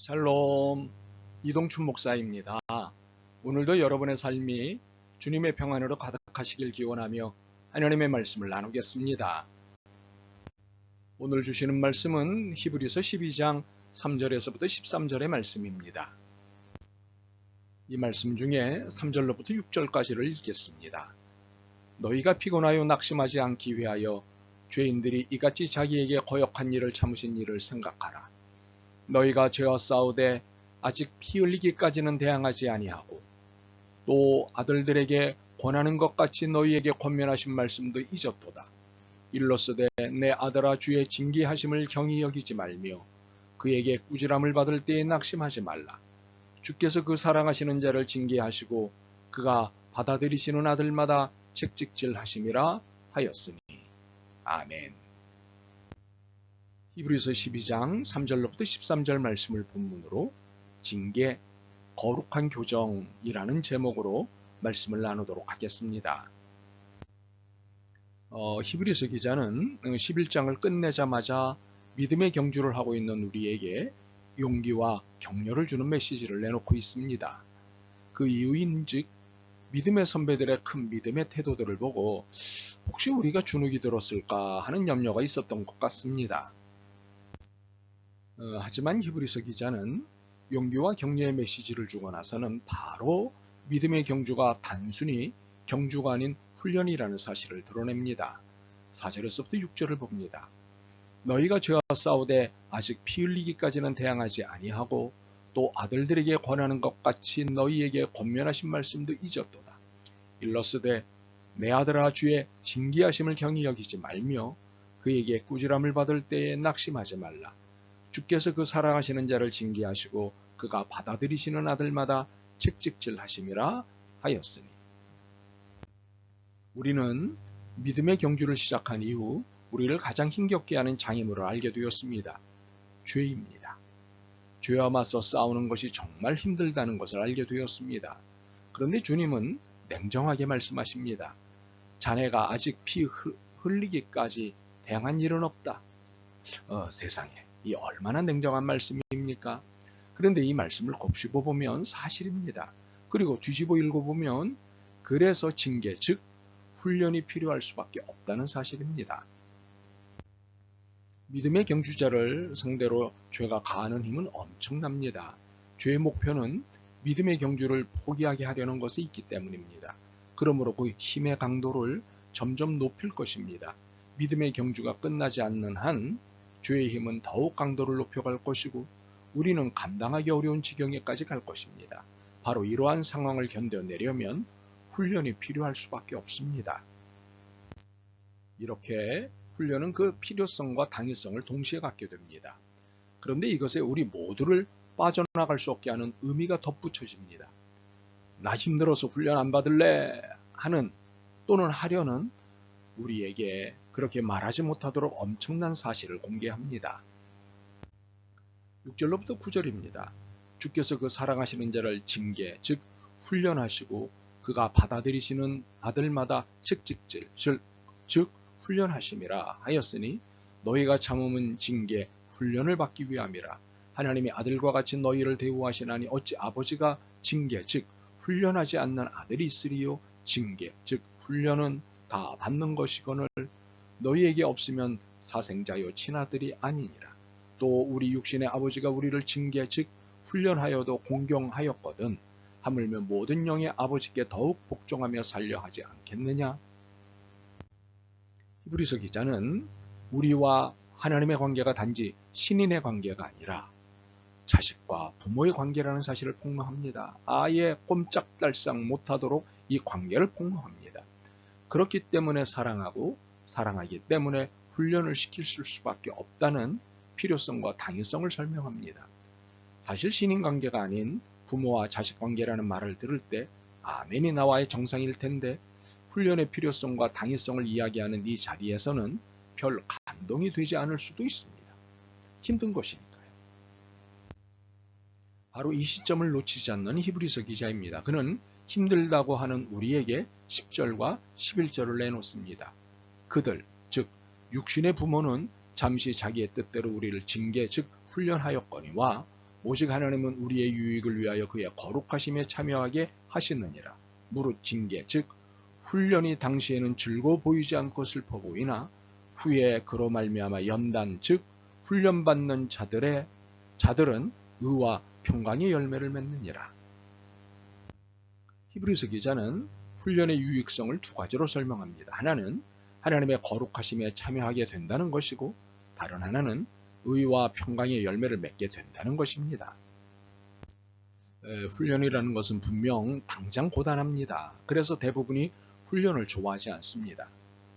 샬롬, 이동춘 목사입니다. 오늘도 여러분의 삶이 주님의 평안으로 가득하시길 기원하며 하나님의 말씀을 나누겠습니다. 오늘 주시는 말씀은 히브리서 12장 3절에서부터 13절의 말씀입니다. 이 말씀 중에 3절로부터 6절까지를 읽겠습니다. 너희가 피곤하여 낙심하지 않기 위하여 죄인들이 이같이 자기에게 거역한 일을 참으신 일을 생각하라. 너희가 죄와 싸우되 아직 피 흘리기까지는 대항하지 아니하고 또 아들들에게 권하는 것 같이 너희에게 권면하신 말씀도 잊었도다. 일러스되 내 아들아 주의 징계하심을 경히 여기지 말며 그에게 꾸지람을 받을 때에 낙심하지 말라. 주께서 그 사랑하시는 자를 징계하시고 그가 받아들이시는 아들마다 책찍질하심이라 하였으니. 아멘. 히브리서 12장 3절로부터 13절 말씀을 본문으로 징계, 거룩한 교정이라는 제목으로 말씀을 나누도록 하겠습니다. 히브리서 기자는 11장을 끝내자마자 믿음의 경주를 하고 있는 우리에게 용기와 격려를 주는 메시지를 내놓고 있습니다. 그 이유인즉 믿음의 선배들의 큰 믿음의 태도들을 보고 혹시 우리가 주눅이 들었을까 하는 염려가 있었던 것 같습니다. 하지만 히브리서 기자는 용기와 격려의 메시지를 주고 나서는 바로 믿음의 경주가 단순히 경주가 아닌 훈련이라는 사실을 드러냅니다. 4절에서부터 6절을 봅니다. 너희가 죄와 싸우되 아직 피 흘리기까지는 대항하지 아니하고 또 아들들에게 권하는 것 같이 너희에게 권면하신 말씀도 잊었도다. 일러스되 내 아들아 주의 징계하심을 경히 여기지 말며 그에게 꾸지람을 받을 때에 낙심하지 말라. 주께서 그 사랑하시는 자를 징계하시고 그가 받아들이시는 아들마다 책찍질하심이라 하였으니. 우리는 믿음의 경주를 시작한 이후 우리를 가장 힘겹게 하는 장애물을 알게 되었습니다. 죄입니다. 죄와 맞서 싸우는 것이 정말 힘들다는 것을 알게 되었습니다. 그런데 주님은 냉정하게 말씀하십니다. 자네가 아직 피 흘리기까지 대항한 일은 없다. 세상에. 이 얼마나 냉정한 말씀입니까? 그런데 이 말씀을 곱씹어 보면 사실입니다. 그리고 뒤집어 읽어보면 그래서 징계, 즉 훈련이 필요할 수밖에 없다는 사실입니다. 믿음의 경주자를 상대로 죄가 가하는 힘은 엄청납니다. 죄의 목표는 믿음의 경주를 포기하게 하려는 것에 있기 때문입니다. 그러므로 그 힘의 강도를 점점 높일 것입니다. 믿음의 경주가 끝나지 않는 한 죄의 힘은 더욱 강도를 높여갈 것이고 우리는 감당하기 어려운 지경에까지 갈 것입니다. 바로 이러한 상황을 견뎌내려면 훈련이 필요할 수밖에 없습니다. 이렇게 훈련은 그 필요성과 당위성을 동시에 갖게 됩니다. 그런데 이것에 우리 모두를 빠져나갈 수 없게 하는 의미가 덧붙여집니다. 나 힘들어서 훈련 안 받을래 하는 또는 하려는 우리에게 그렇게 말하지 못하도록 엄청난 사실을 공개합니다. 6절로부터 9절입니다. 주께서 그 사랑하시는 자를 징계, 즉 훈련하시고 그가 받아들이시는 아들마다 책찍질, 즉 훈련하심이라 하였으니 너희가 참음은 징계, 훈련을 받기 위함이라. 하나님이 아들과 같이 너희를 대우하시나니 어찌 아버지가 징계, 즉 훈련하지 않는 아들이 있으리요. 징계, 즉 훈련은 다 받는 것이거늘 너희에게 없으면 사생자요 친아들이 아니니라. 또 우리 육신의 아버지가 우리를 징계 즉 훈련하여도 공경하였거든 하물며 모든 영의 아버지께 더욱 복종하며 살려 하지 않겠느냐. 히브리서 기자는 우리와 하나님의 관계가 단지 신인의 관계가 아니라 자식과 부모의 관계라는 사실을 폭로합니다. 아예 꼼짝달싹 못하도록 이 관계를 폭로합니다. 그렇기 때문에 사랑하고 사랑하기 때문에 훈련을 시킬 수밖에 없다는 필요성과 당위성을 설명합니다. 사실 신인관계가 아닌 부모와 자식 관계라는 말을 들을 때 아멘이 나와야 정상일 텐데 훈련의 필요성과 당위성을 이야기하는 이 자리에서는 별 감동이 되지 않을 수도 있습니다. 힘든 것이니까요. 바로 이 시점을 놓치지 않는 히브리서 기자입니다. 그는 힘들다고 하는 우리에게 10절과 11절을 내놓습니다. 그들, 즉 육신의 부모는 잠시 자기의 뜻대로 우리를 징계, 즉 훈련하였거니와 오직 하나님은 우리의 유익을 위하여 그의 거룩하심에 참여하게 하시느니라. 무릇 징계 즉 훈련이 당시에는 즐거워 보이지 않고 슬퍼 보이나 후에 그로 말미암아 연단 즉 훈련받는 자들은 의와 평강의 열매를 맺느니라. 히브리서 기자는 훈련의 유익성을 두 가지로 설명합니다. 하나는 하나님의 거룩하심에 참여하게 된다는 것이고 다른 하나는 의와 평강의 열매를 맺게 된다는 것입니다. 훈련이라는 것은 분명 당장 고단합니다. 그래서 대부분이 훈련을 좋아하지 않습니다.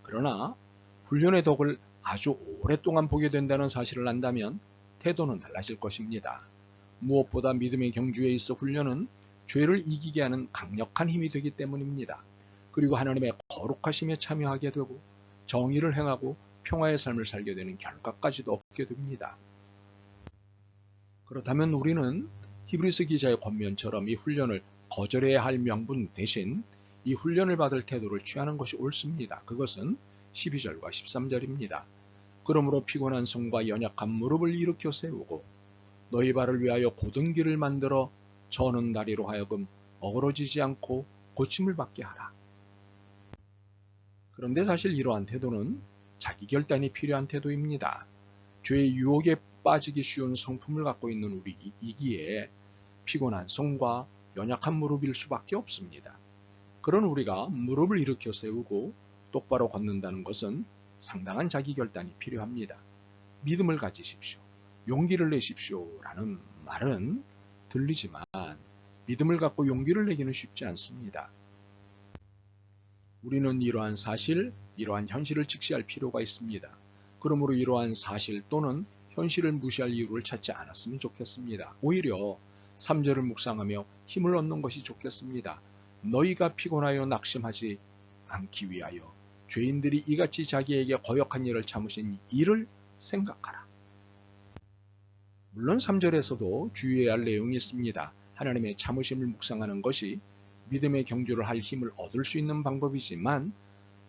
그러나 훈련의 덕을 아주 오랫동안 보게 된다는 사실을 안다면 태도는 달라질 것입니다. 무엇보다 믿음의 경주에 있어 훈련은 죄를 이기게 하는 강력한 힘이 되기 때문입니다. 그리고 하나님의 거룩하심에 참여하게 되고 정의를 행하고 평화의 삶을 살게 되는 결과까지도 얻게 됩니다. 그렇다면 우리는 히브리서 기자의 권면처럼 이 훈련을 거절해야 할 명분 대신 이 훈련을 받을 태도를 취하는 것이 옳습니다. 그것은 12절과 13절입니다. 그러므로 피곤한 손과 연약한 무릎을 일으켜 세우고 너희 발을 위하여 곧은 길을 만들어 저는 다리로 하여금 어그러지지 않고 고침을 받게 하라. 그런데 사실 이러한 태도는 자기 결단이 필요한 태도입니다. 죄의 유혹에 빠지기 쉬운 성품을 갖고 있는 우리이기에 피곤한 손과 연약한 무릎일 수밖에 없습니다. 그런 우리가 무릎을 일으켜 세우고 똑바로 걷는다는 것은 상당한 자기 결단이 필요합니다. 믿음을 가지십시오. 용기를 내십시오. 라는 말은 들리지만 믿음을 갖고 용기를 내기는 쉽지 않습니다. 우리는 이러한 사실, 이러한 현실을 직시할 필요가 있습니다. 그러므로 이러한 사실 또는 현실을 무시할 이유를 찾지 않았으면 좋겠습니다. 오히려 3절을 묵상하며 힘을 얻는 것이 좋겠습니다. 너희가 피곤하여 낙심하지 않기 위하여 죄인들이 이같이 자기에게 거역한 일을 참으신 이를 생각하라. 물론 3절에서도 주의해야 할 내용이 있습니다. 하나님의 참으심을 묵상하는 것이 믿음의 경주를 할 힘을 얻을 수 있는 방법이지만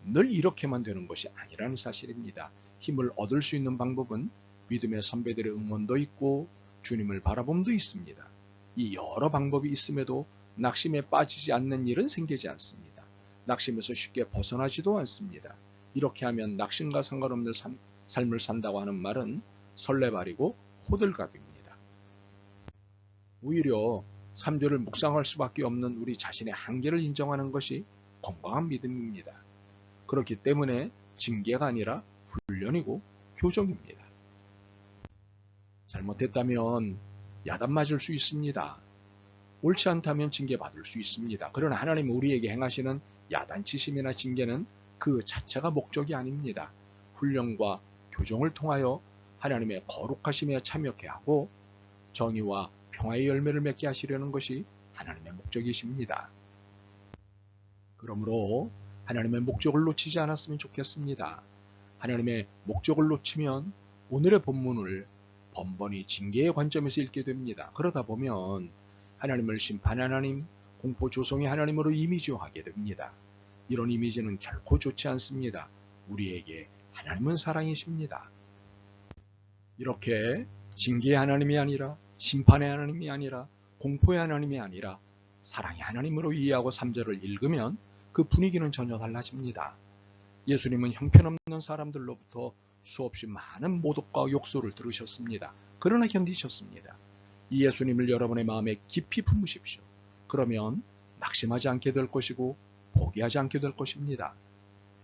늘 이렇게만 되는 것이 아니라는 사실입니다. 힘을 얻을 수 있는 방법은 믿음의 선배들의 응원도 있고 주님을 바라봄도 있습니다. 이 여러 방법이 있음에도 낙심에 빠지지 않는 일은 생기지 않습니다. 낙심에서 쉽게 벗어나지도 않습니다. 이렇게 하면 낙심과 상관없는 삶을 산다고 하는 말은 설레발이고 호들갑입니다. 오히려 3절을 묵상할 수밖에 없는 우리 자신의 한계를 인정하는 것이 건강한 믿음입니다. 그렇기 때문에 징계가 아니라 훈련이고 교정입니다. 잘못했다면 야단 맞을 수 있습니다. 옳지 않다면 징계받을 수 있습니다. 그러나 하나님 우리에게 행하시는 야단치심이나 징계는 그 자체가 목적이 아닙니다. 훈련과 교정을 통하여 하나님의 거룩하심에 참여케 하고 정의와 평화의 열매를 맺게 하시려는 것이 하나님의 목적이십니다. 그러므로 하나님의 목적을 놓치지 않았으면 좋겠습니다. 하나님의 목적을 놓치면 오늘의 본문을 번번이 징계의 관점에서 읽게 됩니다. 그러다 보면 하나님을 심판 하나님, 공포 조성의 하나님으로 이미지화하게 됩니다. 이런 이미지는 결코 좋지 않습니다. 우리에게 하나님은 사랑이십니다. 이렇게 징계의 하나님이 아니라 심판의 하나님이 아니라 공포의 하나님이 아니라 사랑의 하나님으로 이해하고 3절을 읽으면 그 분위기는 전혀 달라집니다. 예수님은 형편없는 사람들로부터 수없이 많은 모독과 욕설을 들으셨습니다. 그러나 견디셨습니다. 이 예수님을 여러분의 마음에 깊이 품으십시오. 그러면 낙심하지 않게 될 것이고 포기하지 않게 될 것입니다.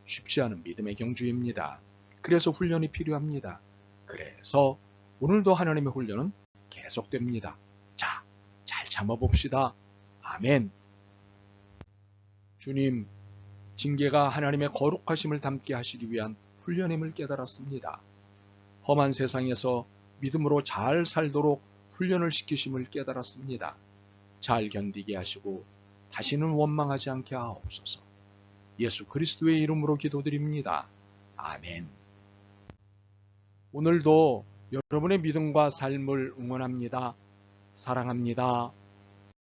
쉽지 않은 믿음의 경주입니다. 그래서 훈련이 필요합니다. 그래서 오늘도 하나님의 훈련은 계속됩니다. 자, 잘 참아봅시다. 아멘. 주님, 징계가 하나님의 거룩하심을 담게 하시기 위한 훈련임을 깨달았습니다. 험한 세상에서 믿음으로 잘 살도록 훈련을 시키심을 깨달았습니다. 잘 견디게 하시고 다시는 원망하지 않게 하옵소서. 예수 그리스도의 이름으로 기도드립니다. 아멘. 오늘도 여러분의 믿음과 삶을 응원합니다. 사랑합니다.